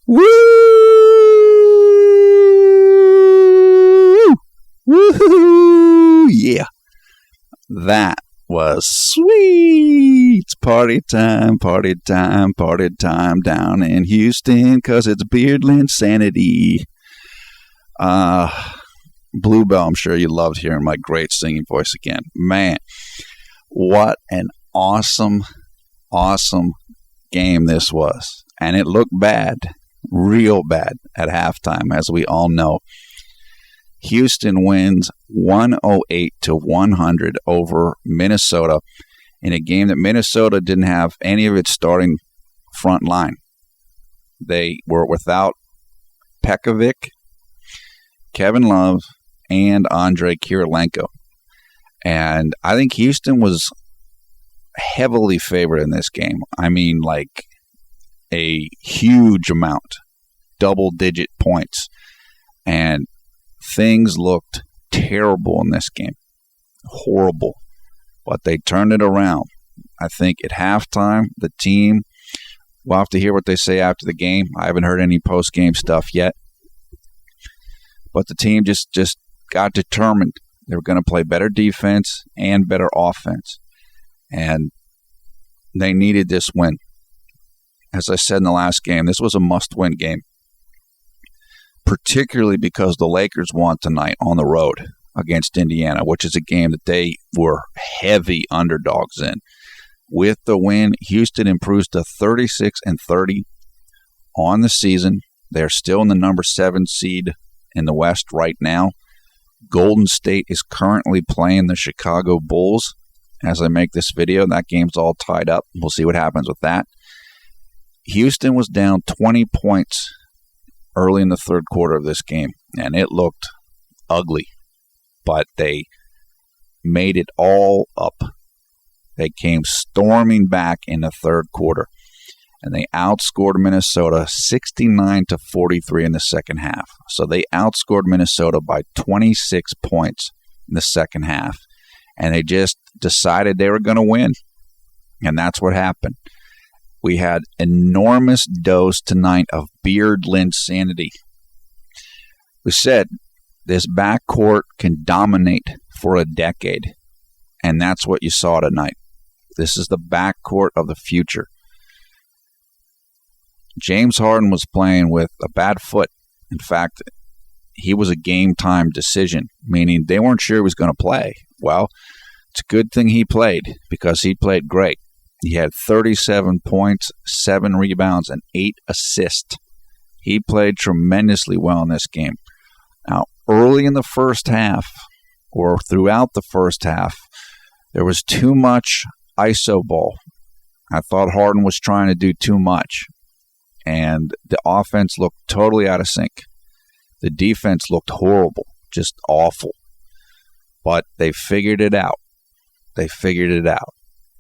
Woo! Woo! Yeah. That was sweet. It's party time down in Houston, because it's Beardland Sanity. Bluebell, I'm sure you loved hearing my great singing voice again. Man, what an awesome game this was. And it looked bad, real bad at halftime, as we all know. Houston wins 108-100 over Minnesota in a game that Minnesota didn't have any of its starting front line. They were without Pekovic, Kevin Love, and Andrei Kirilenko. And I think Houston was heavily favored in this game. I mean, like a huge amount, double-digit points. And things looked terrible in this game. Horrible. But they turned it around. I think at halftime, the team, we'll have to hear what they say after the game. I haven't heard any post-game stuff yet. But the team just got determined. They were going to play better defense and better offense. And they needed this win. As I said in the last game, this was a must-win game. Particularly because the Lakers won tonight on the road against Indiana, which is a game that they were heavy underdogs in. With the win, Houston improves to 36-30 on the season. They're still in the number 7 seed in the West right now. Golden State is currently playing the Chicago Bulls as I make this video. That game's all tied up. We'll see what happens with that. Houston was down 20 points early in the third quarter of this game, and it looked ugly. But they made it all up. They came storming back in the third quarter, and they outscored Minnesota 69-43 in the second half. So they outscored Minnesota by 26 points in the second half, and they just decided they were going to win, and that's what happened. We had enormous dose tonight of Beardland sanity. We said this backcourt can dominate for a decade, and that's what you saw tonight. This is the backcourt of the future. James Harden was playing with a bad foot. In fact, he was a game-time decision, meaning they weren't sure he was going to play. Well, it's a good thing he played, because he played great. He had 37 points, 7 rebounds, and 8 assists. He played tremendously well in this game. Now, early in the first half, or throughout the first half, there was too much iso ball. I thought Harden was trying to do too much, and the offense looked totally out of sync. The defense looked horrible, just awful. But they figured it out.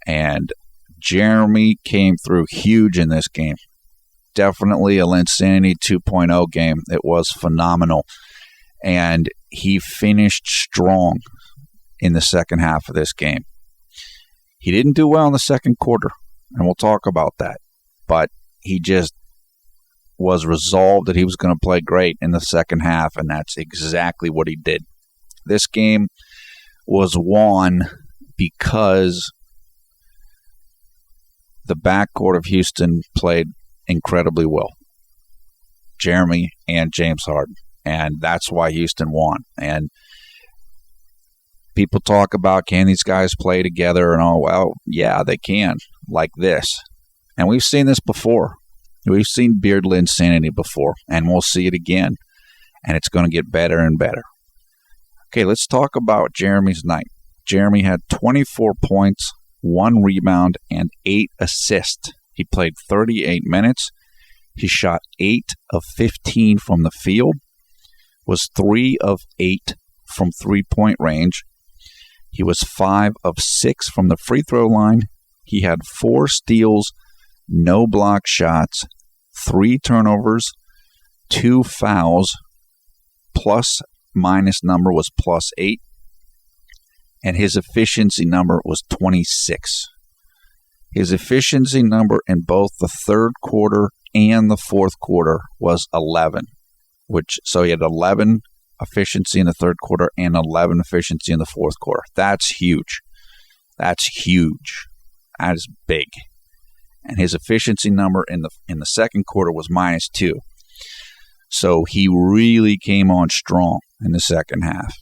And Jeremy came through huge in this game. Definitely a Linsanity 2.0 game. It was phenomenal. And he finished strong in the second half of this game. He didn't do well in the second quarter, and we'll talk about that. But he just was resolved that he was going to play great in the second half, and that's exactly what he did. This game was won because the backcourt of Houston played incredibly well. Jeremy and James Harden. And that's why Houston won. And people talk about, can these guys play together and all? Well, yeah, they can, like this. And we've seen this before. We've seen Beardland sanity before, and we'll see it again. And it's going to get better and better. Okay, let's talk about Jeremy's night. Jeremy had 24 points, 1 rebound, and 8 assists. He played 38 minutes. He shot 8 of 15 from the field, was 3 of 8 from three-point range. He was 5 of 6 from the free throw line. He had 4 steals, no block shots, 3 turnovers, 2 fouls, plus-minus number was +8, and his efficiency number was 26. His efficiency number in both the third quarter and the fourth quarter was 11, so he had 11 efficiency in the third quarter and 11 efficiency in the fourth quarter. That's huge. That is big. And his efficiency number in the second quarter was -2. So he really came on strong in the second half.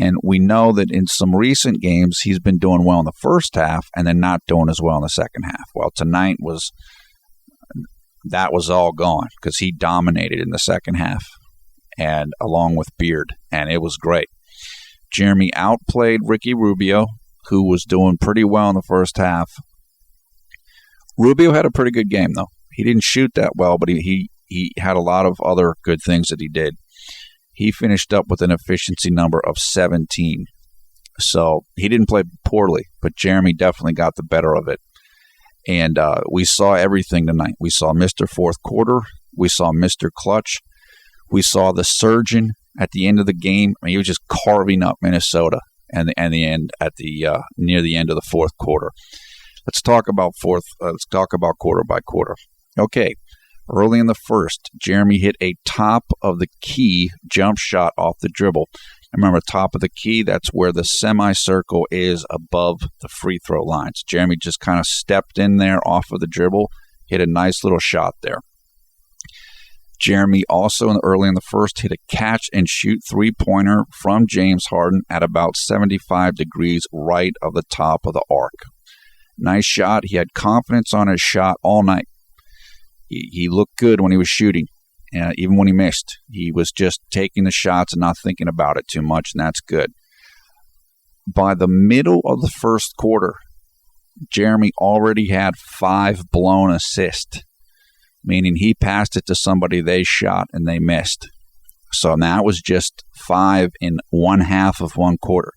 And we know that in some recent games, he's been doing well in the first half and then not doing as well in the second half. Well, tonight that was all gone because he dominated in the second half, and along with Beard, and it was great. Jeremy outplayed Ricky Rubio, who was doing pretty well in the first half. Rubio had a pretty good game, though. He didn't shoot that well, but he had a lot of other good things that he did. He finished up with an efficiency number of 17. So he didn't play poorly, but Jeremy definitely got the better of it. And we saw everything tonight. We saw Mr. Fourth Quarter. We saw Mr. Clutch. We saw the surgeon at the end of the game. I mean, he was just carving up Minnesota near the end of the fourth quarter. Let's talk about quarter by quarter. Okay. Early in the first, Jeremy hit a top of the key jump shot off the dribble. Remember, top of the key, that's where the semicircle is above the free throw lines. Jeremy just kind of stepped in there off of the dribble, hit a nice little shot there. Jeremy also early in the first hit a catch and shoot three-pointer from James Harden at about 75 degrees right of the top of the arc. Nice shot. He had confidence on his shot all night. He looked good when he was shooting, even when he missed. He was just taking the shots and not thinking about it too much, and that's good. By the middle of the first quarter, Jeremy already had 5 blown assists, meaning he passed it to somebody they shot and they missed. So that was just 5 in one half of one quarter.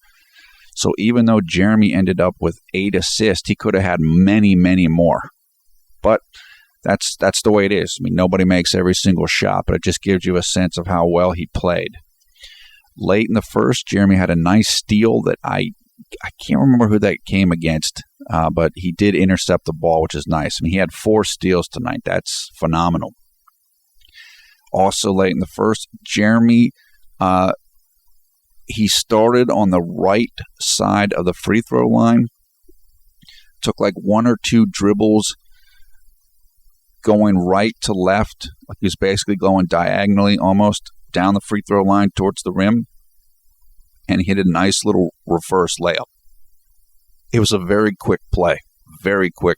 So even though Jeremy ended up with 8 assists, he could have had many, many more. But that's the way it is. I mean, nobody makes every single shot, but it just gives you a sense of how well he played. Late in the first, Jeremy had a nice steal that I can't remember who that came against, but he did intercept the ball, which is nice. I mean, he had 4 steals tonight. That's phenomenal. Also late in the first, Jeremy, he started on the right side of the free throw line, took like 1 or 2 dribbles going right to left, like he was basically going diagonally almost down the free throw line towards the rim, and he hit a nice little reverse layup. It was a very quick play, very quick.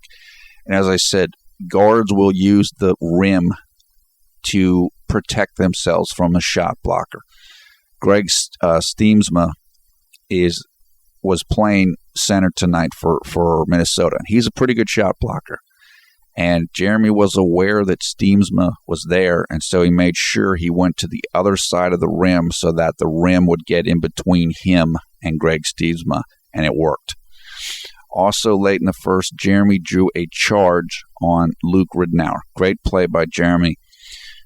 And as I said, guards will use the rim to protect themselves from a shot blocker. Greg Stiemsma was playing center tonight for Minnesota. He's a pretty good shot blocker. And Jeremy was aware that Stiemsma was there, and so he made sure he went to the other side of the rim so that the rim would get in between him and Greg Stiemsma, and it worked. Also late in the first, Jeremy drew a charge on Luke Ridnour. Great play by Jeremy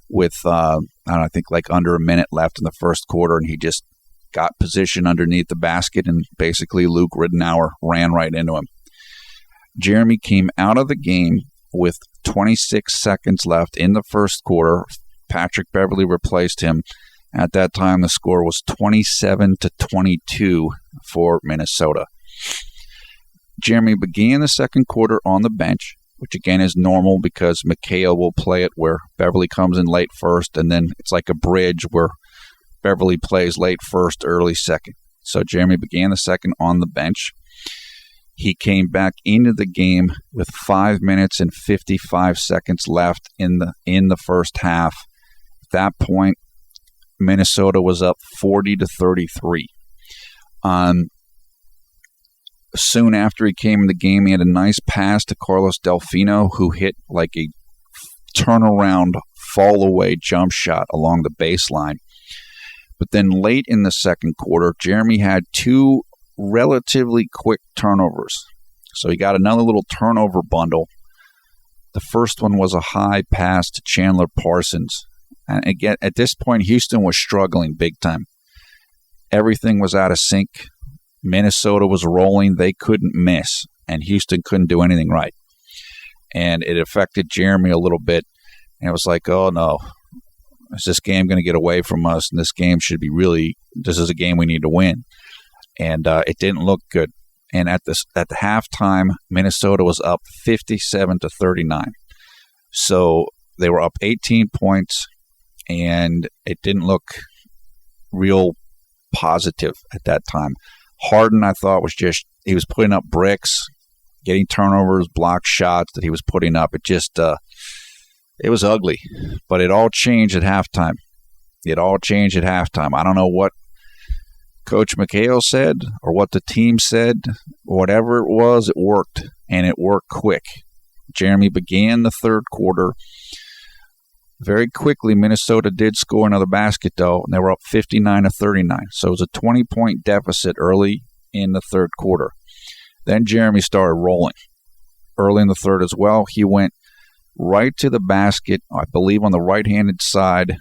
with, I think like under a minute left in the first quarter, and he just got position underneath the basket, and basically Luke Ridnour ran right into him. Jeremy came out of the game with 26 seconds left in the first quarter. Patrick Beverley replaced him. At that time, the score was 27-22 for Minnesota. Jeremy began the second quarter on the bench, which again is normal because McHale will play it where Beverley comes in late first, and then it's like a bridge where Beverley plays late first, early second. So Jeremy began the second on the bench. He came back into the game with 5 minutes and 55 seconds left in the first half. At that point, Minnesota was up 40-33. Soon after he came in the game, he had a nice pass to Carlos Delfino, who hit like a turnaround, fall-away jump shot along the baseline. But then late in the second quarter, Jeremy had 2 relatively quick turnovers. So he got another little turnover bundle. The first one was a high pass to Chandler Parsons. And again, at this point, Houston was struggling big time. Everything was out of sync. Minnesota was rolling. They couldn't miss, and Houston couldn't do anything right. And it affected Jeremy a little bit. And it was like, oh, no. Is this game going to get away from us? And this game should be this is a game we need to win. And it didn't look good. And at the halftime, Minnesota was up 57-39. So they were up 18 points, and it didn't look real positive at that time. Harden, I thought, he was putting up bricks, getting turnovers, block shots that he was putting up. It just, it was ugly. But it all changed at halftime. I don't know what Coach McHale said or what the team said. Whatever it was, it worked, and it worked quick. Jeremy began the third quarter. Very quickly, Minnesota did score another basket, though, and they were up 59-39. So it was a 20-point deficit early in the third quarter. Then Jeremy started rolling early in the third as well. He went right to the basket, I believe on the right-handed side,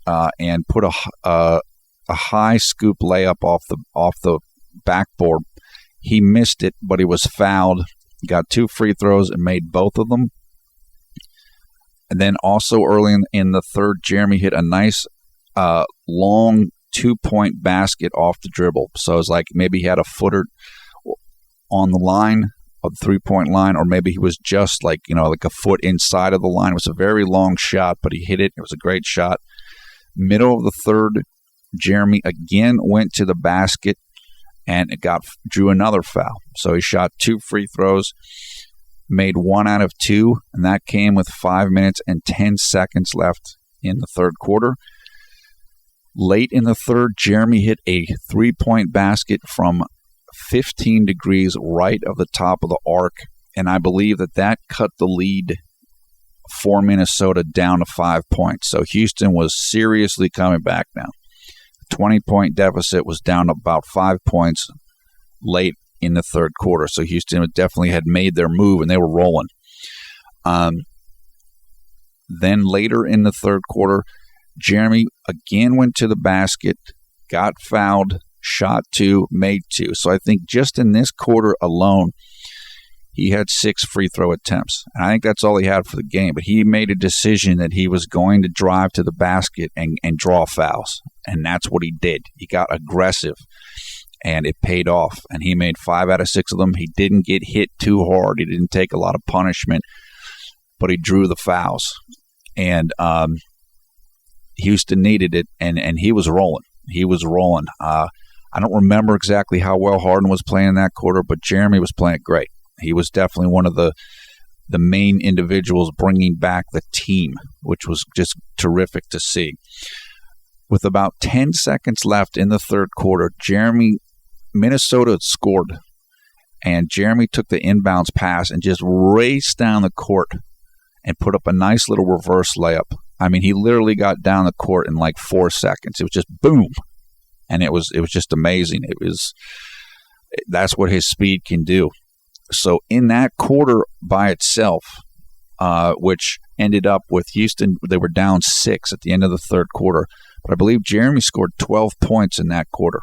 and put a high scoop layup off the backboard. He missed it, but he was fouled. He got 2 free throws and made both of them. And then also early in the third, Jeremy hit a nice long 2-point basket off the dribble. So it was like maybe he had a footer on the line of the 3-point line, or maybe he was just like a foot inside of the line. It was a very long shot, but he hit it. It was a great shot. Middle of the third, Jeremy again went to the basket and drew another foul. So he shot 2 free throws, made 1 out of 2, and that came with 5 minutes and 10 seconds left in the third quarter. Late in the third, Jeremy hit a 3-point basket from 15 degrees right of the top of the arc, and I believe that cut the lead for Minnesota down to 5 points. So Houston was seriously coming back now. The 20-point deficit was down to about 5 points late in the third quarter. So Houston definitely had made their move, and they were rolling. Then later in the third quarter, Jeremy again went to the basket, got fouled, shot 2, made 2. So I think just in this quarter alone, he had 6 free throw attempts. And I think that's all he had for the game. But he made a decision that he was going to drive to the basket and draw fouls. And that's what he did. He got aggressive, and it paid off. And he made 5 out of 6 of them. He didn't get hit too hard. He didn't take a lot of punishment, but he drew the fouls. And Houston needed it, and he was rolling. I don't remember exactly how well Harden was playing in that quarter, but Jeremy was playing great. He was definitely one of the main individuals bringing back the team, which was just terrific to see. With about 10 seconds left in the third quarter, Minnesota had scored, and Jeremy took the inbounds pass and just raced down the court and put up a nice little reverse layup. I mean, he literally got down the court in like 4 seconds. It was just boom. And it was just amazing. That's what his speed can do. So in that quarter by itself, which ended up with Houston, they were down 6 at the end of the third quarter. But I believe Jeremy scored 12 points in that quarter.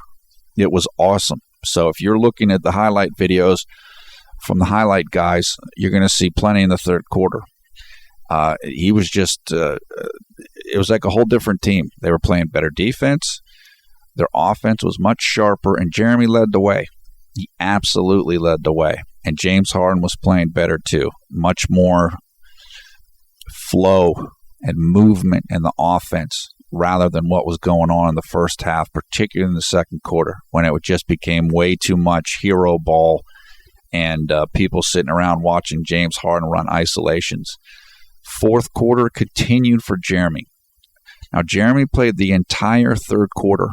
It was awesome. So if you're looking at the highlight videos from the highlight guys, you're going to see plenty in the third quarter. He was just, it was like a whole different team. They were playing better defense. Their offense was much sharper, and Jeremy led the way. He absolutely led the way. And James Harden was playing better too. Much more flow and movement in the offense rather than what was going on in the first half, particularly in the second quarter, when it just became way too much hero ball and people sitting around watching James Harden run isolations. Fourth quarter continued for Jeremy. Now, Jeremy played the entire third quarter.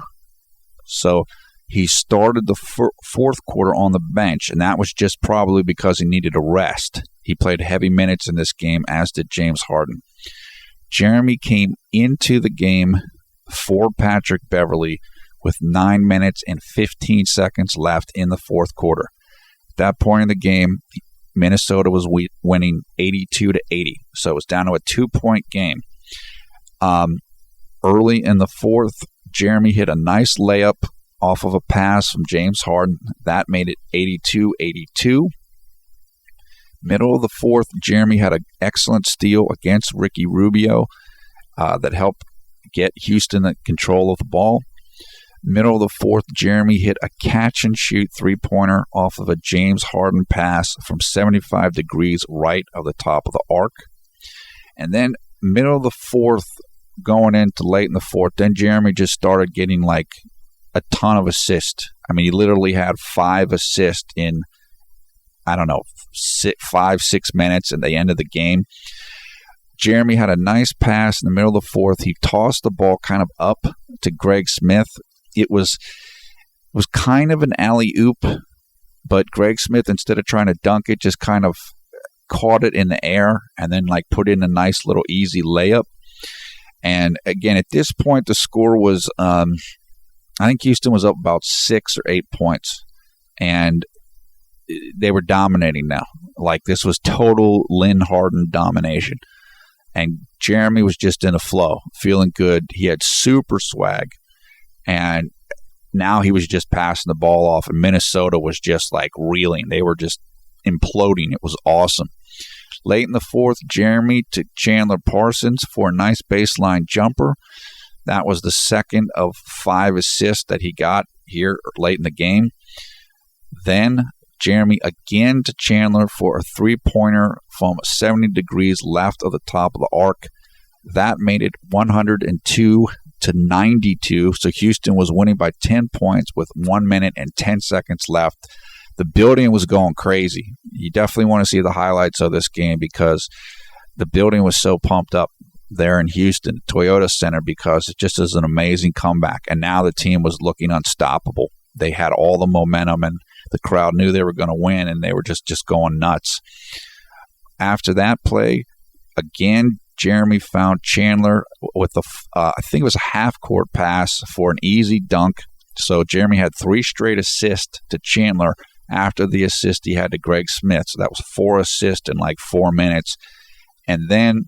So he started the fourth quarter on the bench, and that was just probably because he needed a rest. He played heavy minutes in this game, as did James Harden. Jeremy came into the game for Patrick Beverley with 9 minutes and 15 seconds left in the fourth quarter. At that point in the game, Minnesota was winning 82-80, so it was down to a 2-point game. Early in the fourth, Jeremy hit a nice layup off of a pass from James Harden. That made it 82-82. Middle of the fourth, Jeremy had an excellent steal against Ricky Rubio that helped get Houston in control of the ball. Middle of the fourth, Jeremy hit a catch-and-shoot three-pointer off of a James Harden pass from 75 degrees right of the top of the arc. And then middle of the fourth, going into late in the fourth, then Jeremy just started getting like a ton of assists. I mean, he literally had 5 assists in, 5-6 minutes at the end of the game. Jeremy had a nice pass in the middle of the fourth. He tossed the ball kind of up to Greg Smith. It was kind of an alley-oop, but Greg Smith, instead of trying to dunk it, just kind of caught it in the air and then like put in a nice little easy layup. And again, at this point, the score was, I think Houston was up about 6 or 8 points, and they were dominating now. Like, this was total Lin Harden domination. And Jeremy was just in a flow, feeling good. He had super swag. And now he was just passing the ball off, and Minnesota was just like reeling. They were just imploding. It was awesome. Late in the fourth, Jeremy to Chandler Parsons for a nice baseline jumper. That was the second of 5 assists that he got here late in the game. Then Jeremy again to Chandler for a three-pointer from 70 degrees left of the top of the arc. That made it 102-92. So Houston was winning by 10 points with 1 minute and 10 seconds left. The building was going crazy. You definitely want to see the highlights of this game because the building was so pumped up there in Houston, Toyota Center, because it just is an amazing comeback. And now the team was looking unstoppable. They had all the momentum, and the crowd knew they were going to win, and they were just going nuts. After that play, again, Jeremy found Chandler with I think it was a half-court pass for an easy dunk. So Jeremy had 3 straight assists to Chandler after the assist he had to Greg Smith. So that was 4 assists in like 4 minutes. And then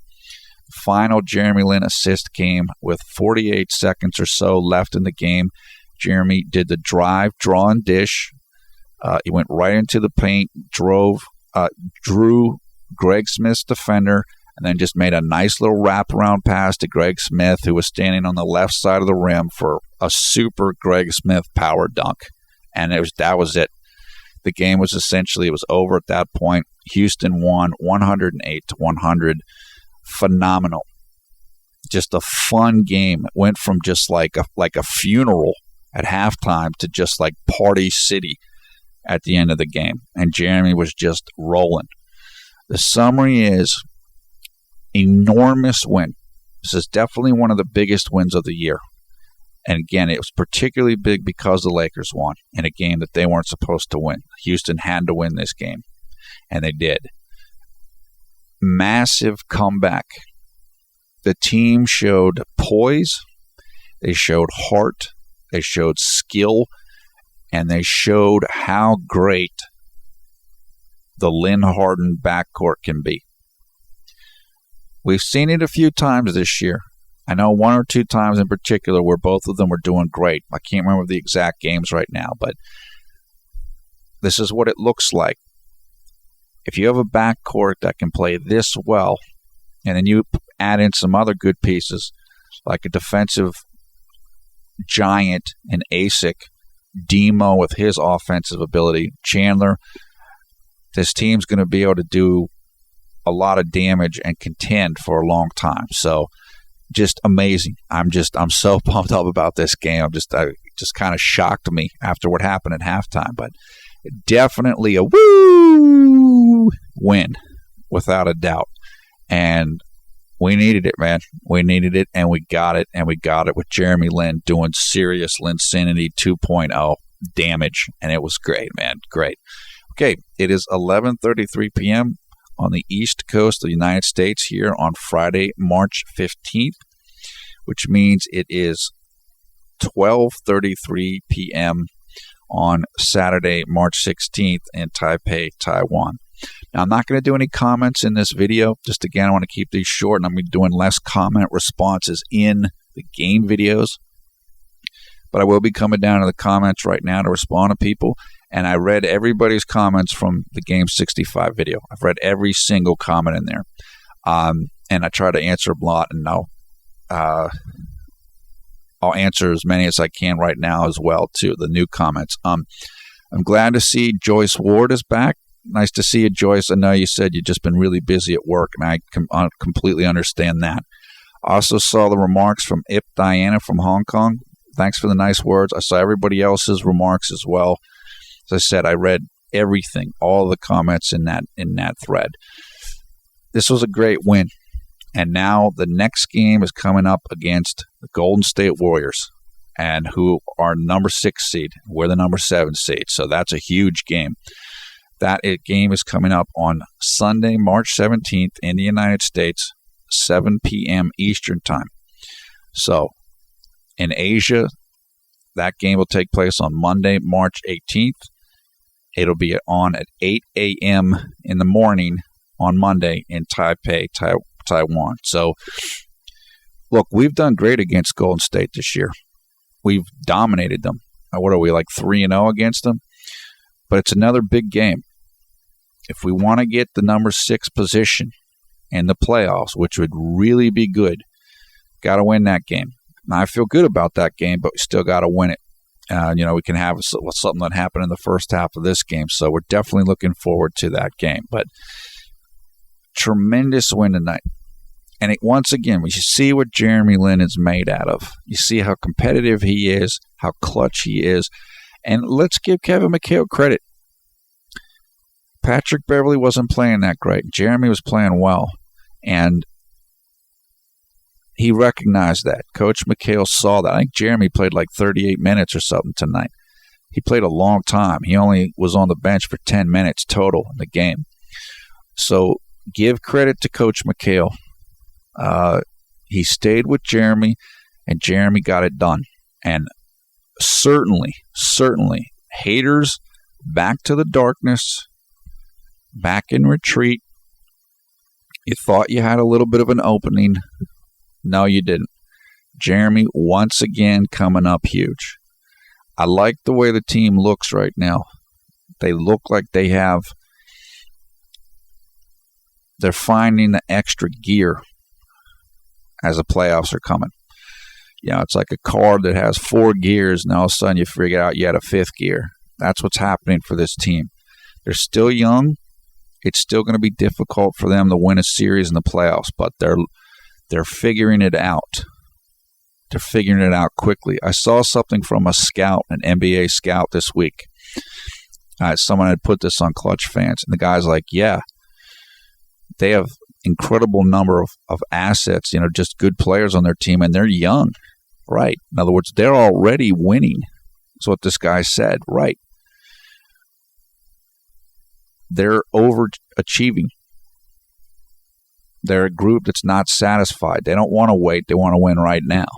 final Jeremy Lin assist came with 48 seconds or so left in the game. Jeremy did the drive, draw, and dish. He went right into the paint, drew Greg Smith's defender, and then just made a nice little wraparound pass to Greg Smith, who was standing on the left side of the rim for a super Greg Smith power dunk. And that was it. The game was it was over at that point. Houston won 108-100. Phenomenal. Just a fun game. It went from just like a funeral at halftime to just like Party City at the end of the game. And Jeremy was just rolling. The summary is enormous win. This is definitely one of the biggest wins of the year. And again, it was particularly big because the Lakers won in a game that they weren't supposed to win. Houston had to win this game, and they did. Massive comeback. The team showed poise, they showed heart, they showed skill, and they showed how great the Lin Harden backcourt can be. We've seen it a few times this year. I know 1 or 2 times in particular where both of them were doing great. I can't remember the exact games right now, but this is what it looks like. If you have a backcourt that can play this well, and then you add in some other good pieces, like a defensive giant in ASIC, Demo with his offensive ability, Chandler, this team's going to be able to do a lot of damage and contend for a long time. So just amazing. I'm so pumped up about this game. It just kind of shocked me after what happened at halftime, but definitely a woo win without a doubt. And we needed it, man. We needed it, and we got it, and we got it with Jeremy Lin doing serious Linsanity 2.0 damage, and it was great, man. Great. Okay, it is 11:33 p.m. on the East Coast of the United States here on Friday, March 15th, which means it is 12:33 p.m. on Saturday, March 16th in Taipei, Taiwan. Now, I'm not going to do any comments in this video. Just again, I want to keep these short, and I'm going to be doing less comment responses in the game videos. But I will be coming down to the comments right now to respond to people. And I read everybody's comments from the Game 65 video. I've read every single comment in there. And I try to answer a lot, and I'll answer as many as I can right now as well, too, the new comments. I'm glad to see Joyce Ward is back. Nice to see you, Joyce. I know you said you've just been really busy at work, and I completely understand that. I also saw the remarks from Ip Diana from Hong Kong. Thanks for the nice words. I saw everybody else's remarks as well. As I said, I read everything, all the comments in that thread. This was a great win. And now the next game is coming up against the Golden State Warriors, and who are number 6 seed. We're the number 7 seed. So that's a huge game. That game is coming up on Sunday, March 17th in the United States, 7 p.m. Eastern Time. So in Asia, that game will take place on Monday, March 18th. It'll be on at 8 a.m. in the morning on Monday in Taipei, Taiwan. So, look, we've done great against Golden State this year. We've dominated them. What are we, like 3-0 against them? But it's another big game. If we want to get the number 6 position in the playoffs, which would really be good, got to win that game. Now, I feel good about that game, but we still got to win it. We can have something that happened in the first half of this game, so we're definitely looking forward to that game. But tremendous win tonight. And once again, we should see what Jeremy Lin is made out of. You see how competitive he is, how clutch he is. And let's give Kevin McHale credit. Patrick Beverley wasn't playing that great. Jeremy was playing well. And he recognized that. Coach McHale saw that. I think Jeremy played like 38 minutes or something tonight. He played a long time. He only was on the bench for 10 minutes total in the game. So give credit to Coach McHale. He stayed with Jeremy, and Jeremy got it done. And certainly, haters back to the darkness, back in retreat. You thought you had a little bit of an opening. No, you didn't. Jeremy, once again, coming up huge. I like the way the team looks right now. They look like they're finding the extra gear as the playoffs are coming. It's like a car that has 4 gears, and all of a sudden you figure out you had a 5th gear. That's what's happening for this team. They're still young. It's still going to be difficult for them to win a series in the playoffs, but they're figuring it out. They're figuring it out quickly. I saw something from a scout, an NBA scout this week. Someone had put this on Clutch Fans, and the guy's like, yeah, they have incredible number of assets, just good players on their team, and they're young, right? In other words, they're already winning, is what this guy said, right? They're overachieving. They're a group that's not satisfied. They don't want to wait. They want to win right now.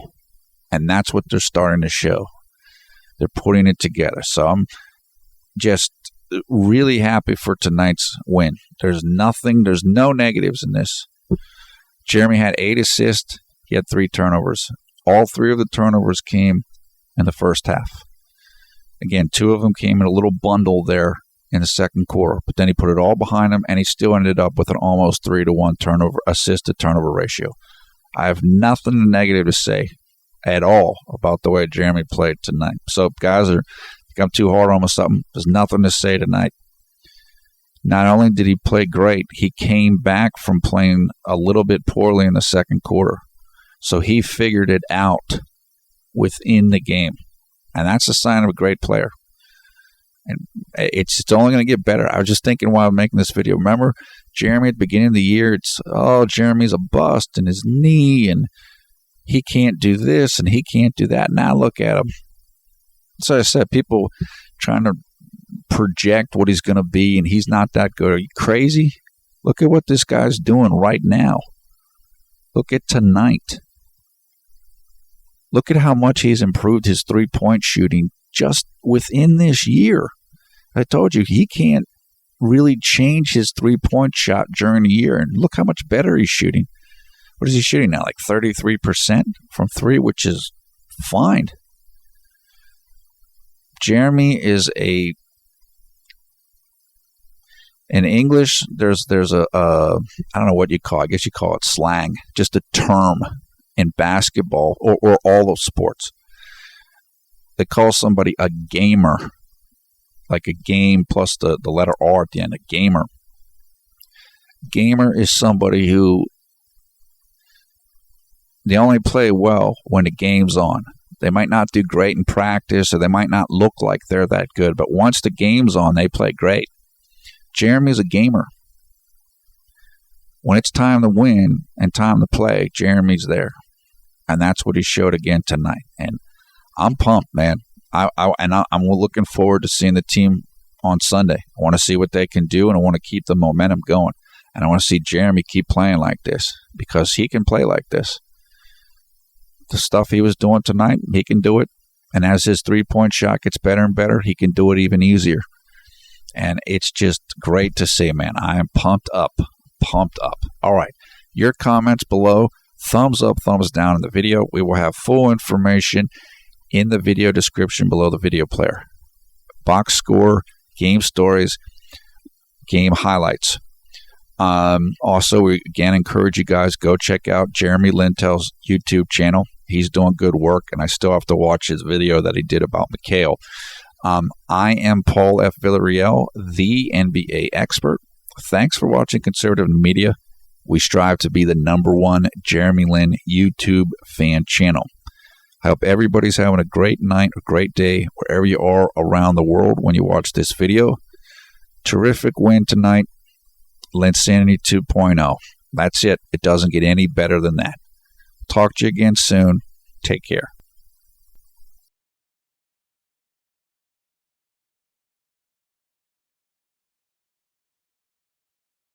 And that's what they're starting to show. They're putting it together. So I'm just really happy for tonight's win. There's no negatives in this. Jeremy had 8 assists. He had 3 turnovers. All 3 of the turnovers came in the first half. Again, 2 of them came in a little bundle there in the second quarter, but then he put it all behind him, and he still ended up with an almost 3-to-1 assist to turnover ratio. I have nothing negative to say at all about the way Jeremy played tonight. So, guys, think I'm too hard on something. There's nothing to say tonight. Not only did he play great, he came back from playing a little bit poorly in the second quarter. So he figured it out within the game. And that's a sign of a great player. And it's only going to get better. I was just thinking while I'm making this video, remember Jeremy at the beginning of the year, Jeremy's a bust in his knee, and he can't do this, and he can't do that. Now look at him. So I said, people trying to project what he's going to be, and he's not that good. Are you crazy? Look at what this guy's doing right now. Look at tonight. Look at how much he's improved his three-point shooting just within this year. I told you, he can't really change his three-point shot during the year, and look how much better he's shooting. What is he shooting now? Like 33% from 3, which is fine. Jeremy is a In English, there's a I don't know what you call it. I guess you call it slang, just a term in basketball or all of sports. They call somebody a gamer, like a game plus the letter R at the end, a gamer. Gamer is somebody who they only play well when the game's on. They might not do great in practice, or they might not look like they're that good, but once the game's on, they play great. Jeremy's a gamer. When it's time to win and time to play, Jeremy's there. And that's what he showed again tonight. And I'm pumped, man. I'm looking forward to seeing the team on Sunday. I want to see what they can do, and I want to keep the momentum going. And I want to see Jeremy keep playing like this, because he can play like this. The stuff he was doing tonight, he can do it. And as his three-point shot gets better and better, he can do it even easier. And it's just great to see, man. I am pumped up. All right. Your comments below. Thumbs up, thumbs down in the video. We will have full information in the video description below the video player. Box score, game stories, game highlights. Also, we again encourage you guys, go check out Jeremy Lintel's YouTube channel. He's doing good work, and I still have to watch his video that he did about McHale. I am Paul F. Villarreal, the NBA expert. Thanks for watching Conservative Media. We strive to be the #1 Jeremy Lin YouTube fan channel. I hope everybody's having a great night, a great day, wherever you are around the world when you watch this video. Terrific win tonight. Linsanity 2.0. That's it. It doesn't get any better than that. Talk to you again soon. Take care.